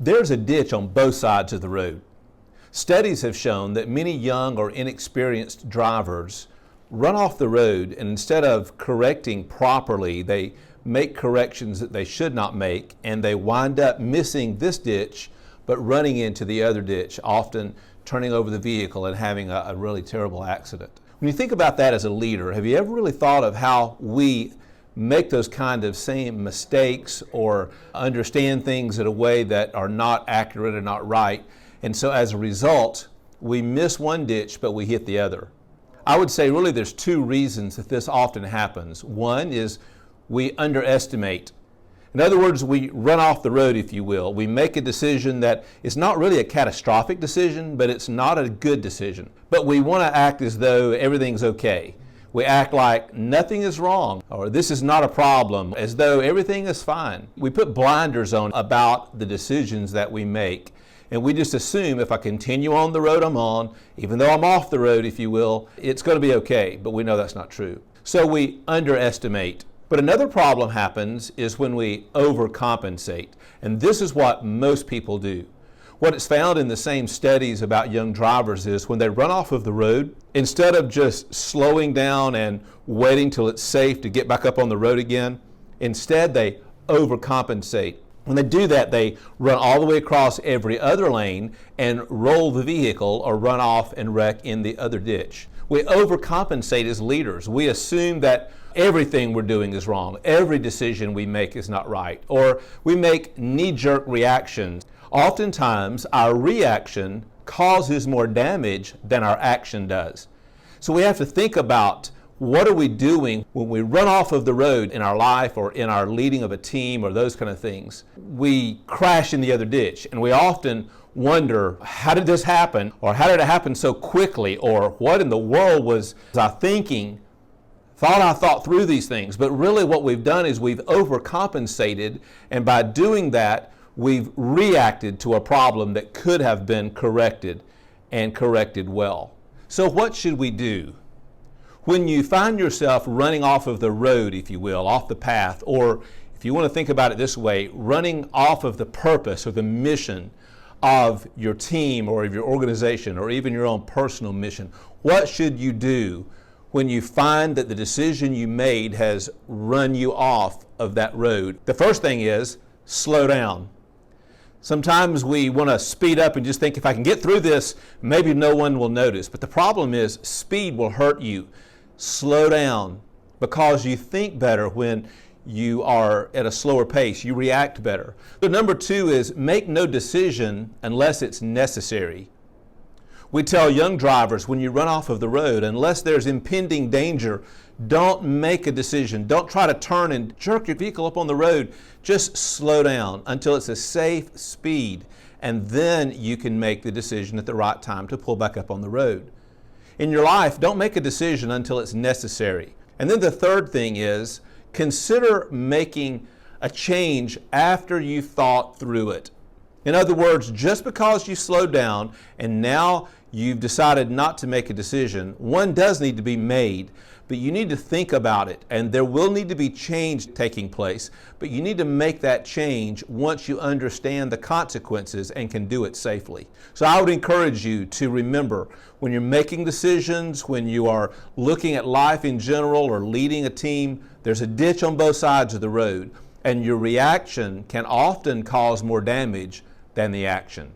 There's a ditch on both sides of the road. Studies have shown that many young or inexperienced drivers run off the road, and instead of correcting properly, they make corrections that they should not make, and they wind up missing this ditch but running into the other ditch, often turning over the vehicle and having a really terrible accident. When you think about that as a leader, have you ever really thought of how we make those kind of same mistakes or understand things in a way that are not accurate or not right? And so as a result, we miss one ditch, but we hit the other. I would say really there's two reasons that this often happens. One is we underestimate. In other words, we run off the road, if you will. We make a decision that is not really a catastrophic decision, but it's not a good decision. But we want to act as though everything's okay. We act like nothing is wrong, or this is not a problem, as though everything is fine. We put blinders on about the decisions that we make, and we just assume if I continue on the road I'm on, even though I'm off the road, if you will, it's going to be okay, but we know that's not true. So we underestimate. But another problem happens is when we overcompensate, and this is what most people do. What is found in the same studies about young drivers is when they run off of the road, instead of just slowing down and waiting till it's safe to get back up on the road again, instead they overcompensate. When they do that, they run all the way across every other lane and roll the vehicle or run off and wreck in the other ditch. We overcompensate as leaders. We assume that everything we're doing is wrong. Every decision we make is not right. Or we make knee-jerk reactions. Oftentimes, our reaction causes more damage than our action does. So we have to think about what are we doing when we run off of the road in our life or in our leading of a team or those kind of things. We crash in the other ditch, and we often wonder, how did this happen? Or how did it happen so quickly? Or what in the world was I thinking? Thought I thought through these things. But really what we've done is we've overcompensated, and by doing that, we've reacted to a problem that could have been corrected and corrected well. So what should we do? When you find yourself running off of the road, if you will, off the path, or if you want to think about it this way, running off of the purpose or the mission of your team or of your organization or even your own personal mission, what should you do when you find that the decision you made has run you off of that road? The first thing is slow down. Sometimes we want to speed up and just think, if I can get through this, maybe no one will notice. But the problem is speed will hurt you. Slow down, because you think better when you are at a slower pace. You react better. The number two is make no decision unless it's necessary. We tell young drivers, when you run off of the road, unless there's impending danger, don't make a decision. Don't try to turn and jerk your vehicle up on the road. Just slow down until it's a safe speed, and then you can make the decision at the right time to pull back up on the road. In your life, don't make a decision until it's necessary. And then the third thing is consider making a change after you've thought through it. In other words, just because you slowed down and now you've decided not to make a decision, one does need to be made, but you need to think about it, and there will need to be change taking place, but you need to make that change once you understand the consequences and can do it safely. So I would encourage you to remember, when you're making decisions, when you are looking at life in general or leading a team, there's a ditch on both sides of the road, and your reaction can often cause more damage than the action.